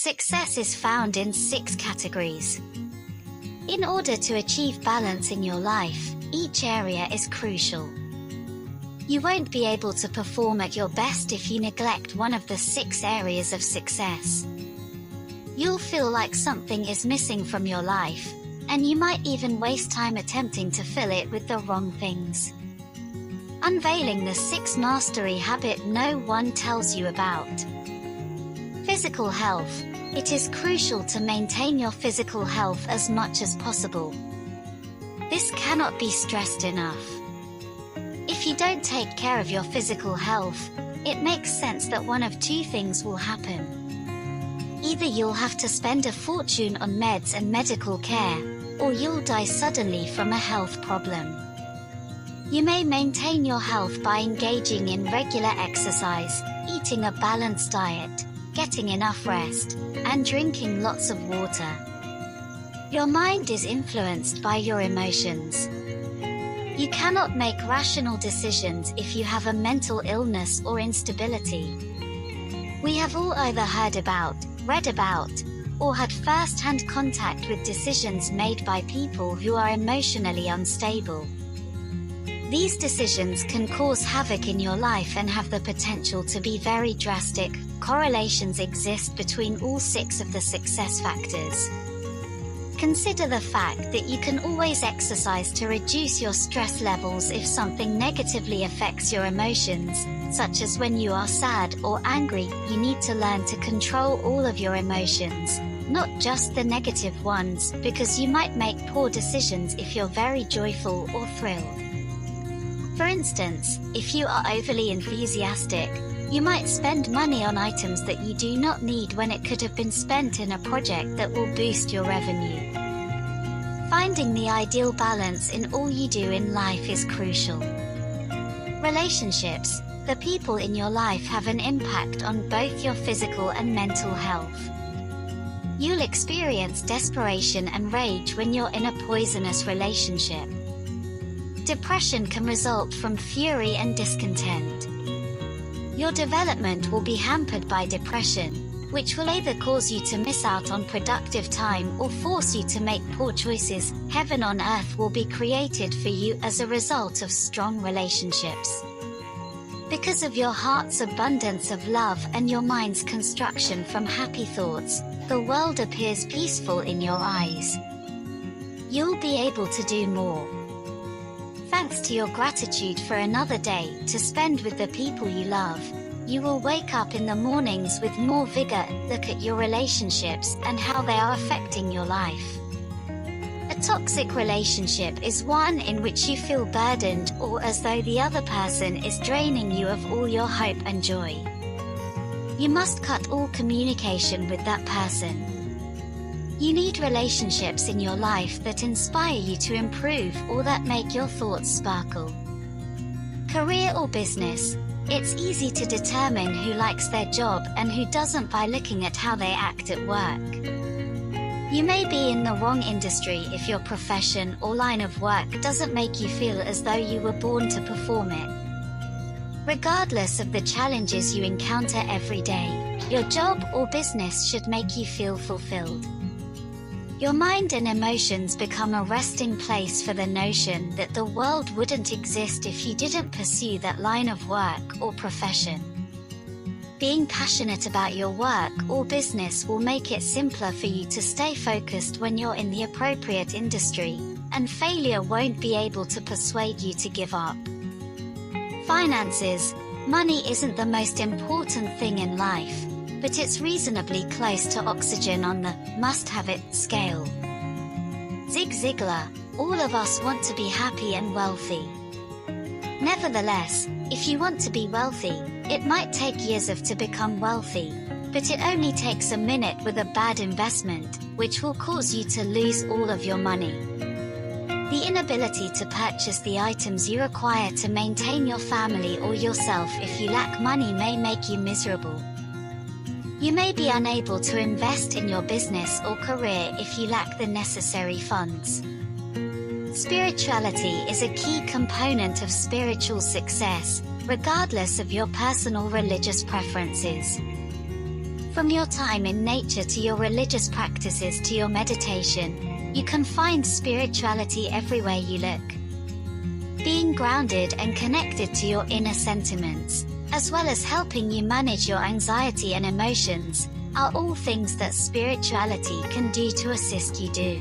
Success is found in 6 categories. In order to achieve balance in your life, each area is crucial. You won't be able to perform at your best if you neglect one of the 6 areas of success. You'll feel like something is missing from your life, and you might even waste time attempting to fill it with the wrong things. Unveiling the 6 mastery habit no one tells you about. Physical health. It is crucial to maintain your physical health as much as possible. This cannot be stressed enough. If you don't take care of your physical health, it makes sense that one of 2 things will happen. Either you'll have to spend a fortune on meds and medical care, or you'll die suddenly from a health problem. You may maintain your health by engaging in regular exercise, eating a balanced diet, getting enough rest, and drinking lots of water. Your mind is influenced by your emotions. You cannot make rational decisions if you have a mental illness or instability. We have all either heard about, read about, or had first-hand contact with decisions made by people who are emotionally unstable. These decisions can cause havoc in your life and have the potential to be very drastic. Correlations exist between all 6 of the success factors. Consider the fact that you can always exercise to reduce your stress levels if something negatively affects your emotions, such as when you are sad or angry. You need to learn to control all of your emotions, not just the negative ones, because you might make poor decisions if you're very joyful or thrilled. For instance, if you are overly enthusiastic, you might spend money on items that you do not need when it could have been spent in a project that will boost your revenue. Finding the ideal balance in all you do in life is crucial. Relationships. The people in your life have an impact on both your physical and mental health. You'll experience desperation and rage when you're in a poisonous relationship. Depression can result from fury and discontent. Your development will be hampered by depression, which will either cause you to miss out on productive time or force you to make poor choices. Heaven on earth will be created for you as a result of strong relationships. Because of your heart's abundance of love and your mind's construction from happy thoughts, the world appears peaceful in your eyes. You'll be able to do more. Thanks to your gratitude for another day to spend with the people you love, you will wake up in the mornings with more vigor. Look at your relationships and how they are affecting your life. A toxic relationship is one in which you feel burdened or as though the other person is draining you of all your hope and joy. You must cut all communication with that person. You need relationships in your life that inspire you to improve or that make your thoughts sparkle. Career or business. It's easy to determine who likes their job and who doesn't by looking at how they act at work. You may be in the wrong industry if your profession or line of work doesn't make you feel as though you were born to perform it. Regardless of the challenges you encounter every day, your job or business should make you feel fulfilled. Your mind and emotions become a resting place for the notion that the world wouldn't exist if you didn't pursue that line of work or profession. Being passionate about your work or business will make it simpler for you to stay focused when you're in the appropriate industry, and failure won't be able to persuade you to give up. Finances. Money isn't the most important thing in life, but it's reasonably close to oxygen on the must-have-it scale. Zig Ziglar, all of us want to be happy and wealthy. Nevertheless, if you want to be wealthy, it might take years to become wealthy, but it only takes a minute with a bad investment, which will cause you to lose all of your money. The inability to purchase the items you require to maintain your family or yourself if you lack money may make you miserable. You may be unable to invest in your business or career if you lack the necessary funds. Spirituality is a key component of spiritual success, regardless of your personal religious preferences. From your time in nature to your religious practices to your meditation, you can find spirituality everywhere you look. Being grounded and connected to your inner sentiments, as well as helping you manage your anxiety and emotions, are all things that spirituality can do to assist you do.